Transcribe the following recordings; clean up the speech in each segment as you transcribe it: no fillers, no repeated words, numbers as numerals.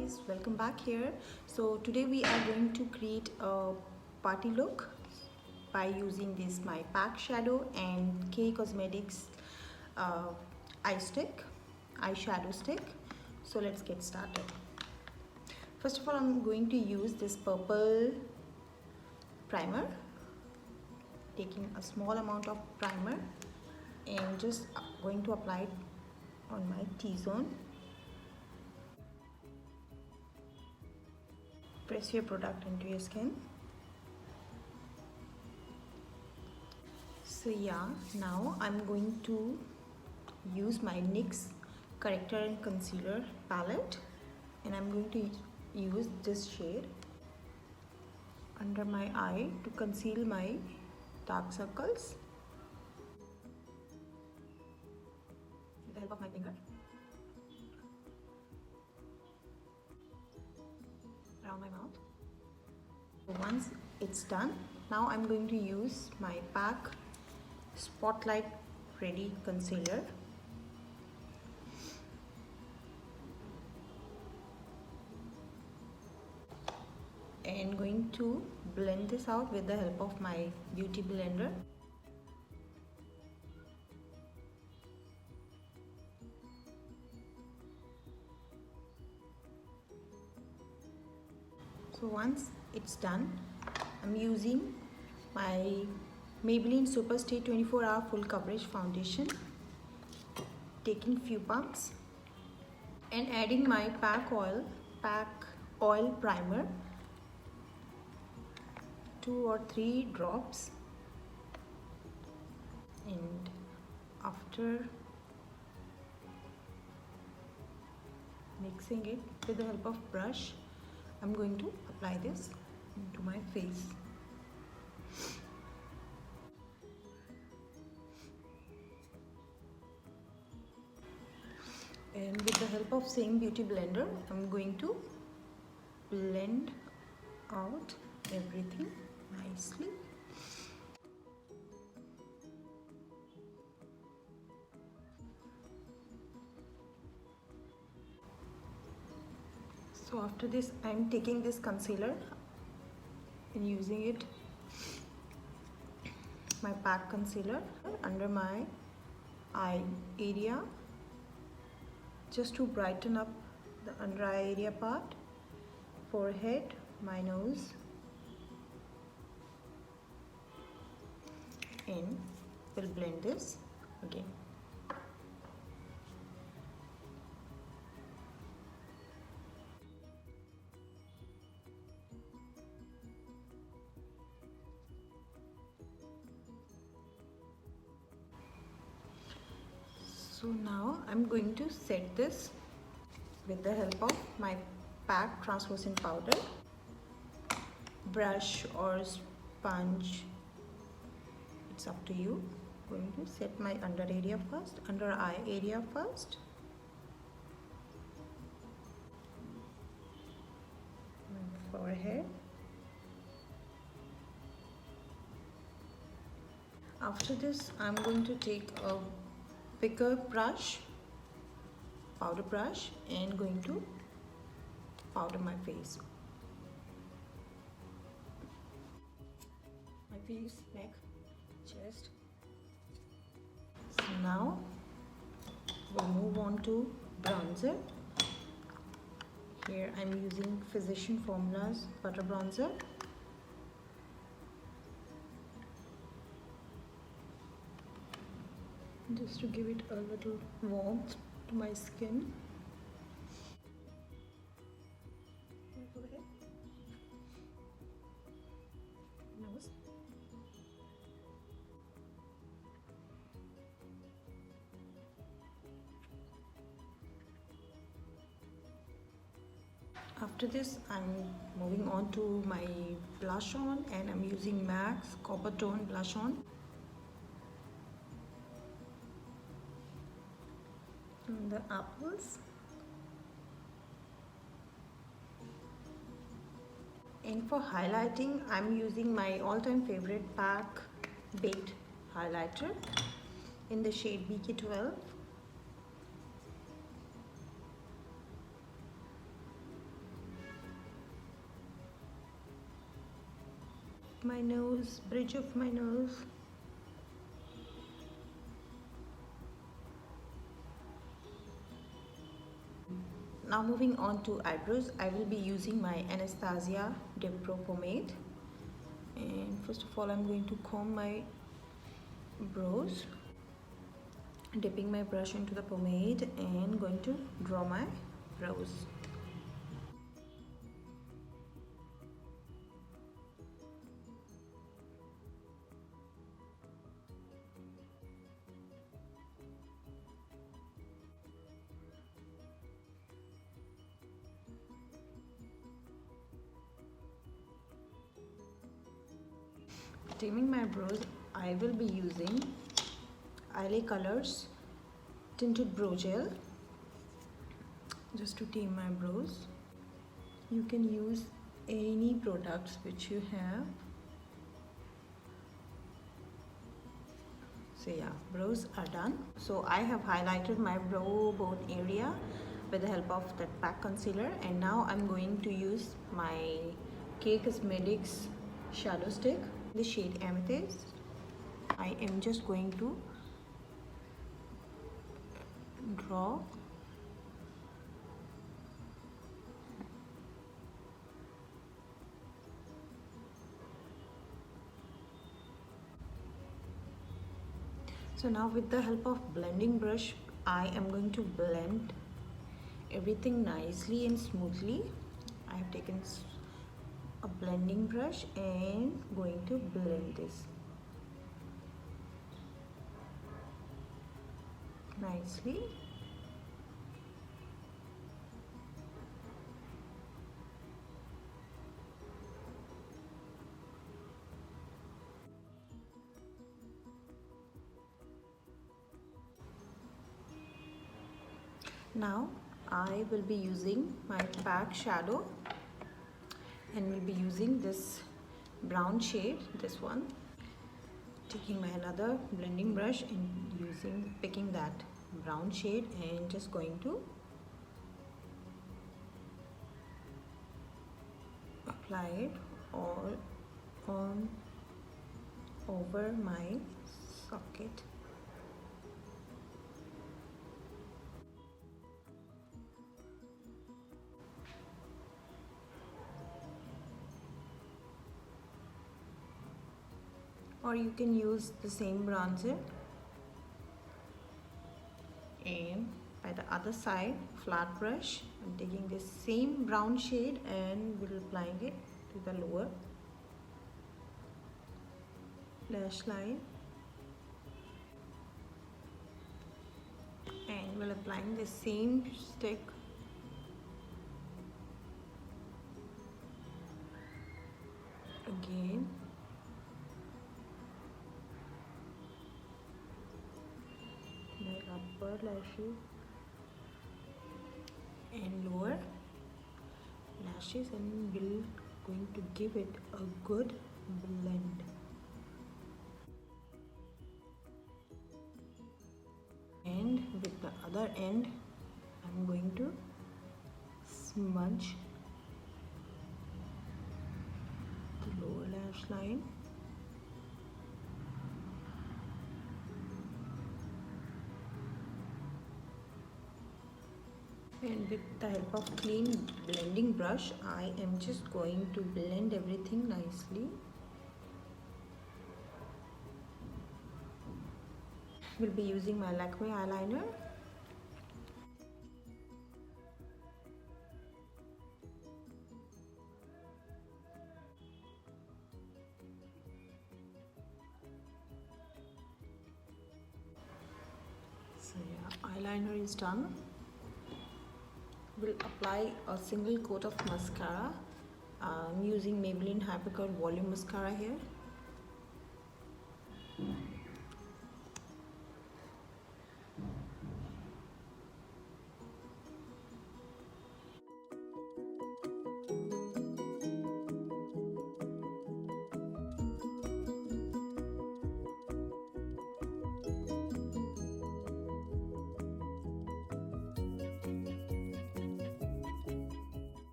guys, welcome back here. So today we are going to create a party look by using this my PAC shadow and K Cosmetics uh, eyeshadow stick. So let's get started. First of all, I'm going to use this purple primer, taking a small amount of primer and just going to apply it on my T-zone. Press your product into your skin. So yeah, now I'm going to use my NYX corrector and concealer palette, and I'm going to use this shade under my eye to conceal my dark circles with the help of my finger around my mouth. So once it's done, now I'm going to use my PAC Spotlight Ready Concealer. And going to blend this out with the help of my beauty blender. So once it's done, I'm using my Maybelline Superstay 24-hour full coverage foundation, taking few pumps and adding my PAC oil primer, 2 or 3 drops, and after mixing it with the help of brush, I'm going to apply this into my face. And with the help of same beauty blender, I'm going to blend out everything nicely. So after this, I'm taking this concealer and using it, my PAC concealer, under my eye area, just to brighten up the under eye area part, forehead, my nose, and we'll blend this again. So now I'm going to set this with the help of my PAC translucent powder, brush or sponge, it's up to you. I'm going to set my under eye area first, my forehead. After this, I'm going to take a bigger brush, powder brush, and going to powder my face, neck, chest. So now we'll move on to bronzer. Here I'm using Physician Formula's butter bronzer. Just to give it a little warmth to my skin. Nose. After this, I'm moving on to my blush on, and I'm using MAC's Copper Tone Blush On. And the apples. And for highlighting, I'm using my all-time favorite PAC Baked highlighter in the shade BK12. my nose, bridge of my nose. Now moving on to eyebrows, I will be using my Anastasia Dip Pro pomade. And first of all, I'm going to comb my brows, dipping my brush into the pomade and going to draw my brows. Trimming my brows, I will be using Isle Colors Tinted Brow Gel just to tame my brows. You can use any products which you have. So yeah, brows are done. So I have highlighted my brow bone area with the help of that PAC concealer, and now I'm going to use my K Cosmetics shadow stick, the shade Amethyst. I am just going to draw so now with the help of blending brush, I am going to blend everything nicely and smoothly. I have taken a blending brush and going to blend this nicely. Now I will be using my PAC shadow and will be using this brown shade, this one, taking my another blending brush and picking that brown shade and just going to apply it all on over my socket. Or you can use the same bronzer, and by the other side, flat brush, I'm taking this same brown shade and will applying it to the lower lash line, and will applying the same stick again. My upper lashes and lower lashes, and will going to give it a good blend. And with the other end, I'm going to smudge the lower lash line. And with the help of clean blending brush, I am just going to blend everything nicely. Will be using my Lakme eyeliner. So yeah, eyeliner is done. Will apply a single coat of mascara. I'm using Maybelline Hypercurl Volume Mascara here.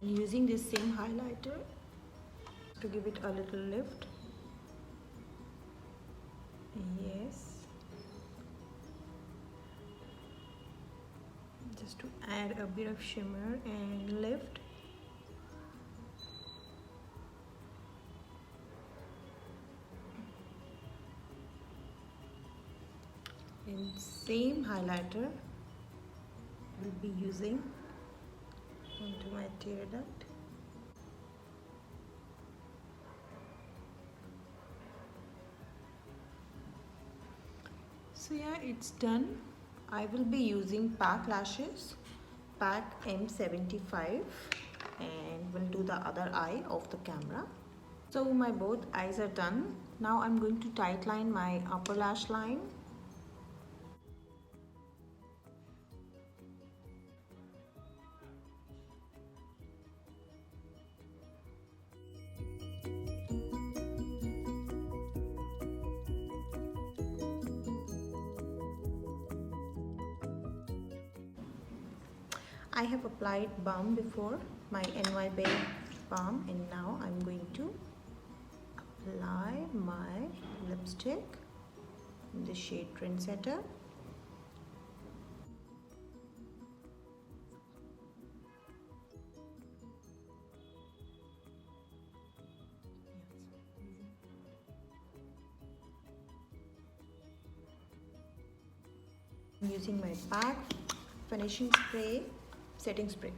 Using this same highlighter to give it a little lift. Yes. Just to add a bit of shimmer and lift. And same highlighter will be using onto my tear duct. So yeah, it's done. I will be using PAC lashes, PAC M75, and we'll do the other eye of the camera. So my both eyes are done. Now I'm going to tightline my upper lash line. I have applied balm before, my NY Bay balm, and now I'm going to apply my lipstick in the shade Trendsetter. I'm using my PAC finishing spray, setting spray.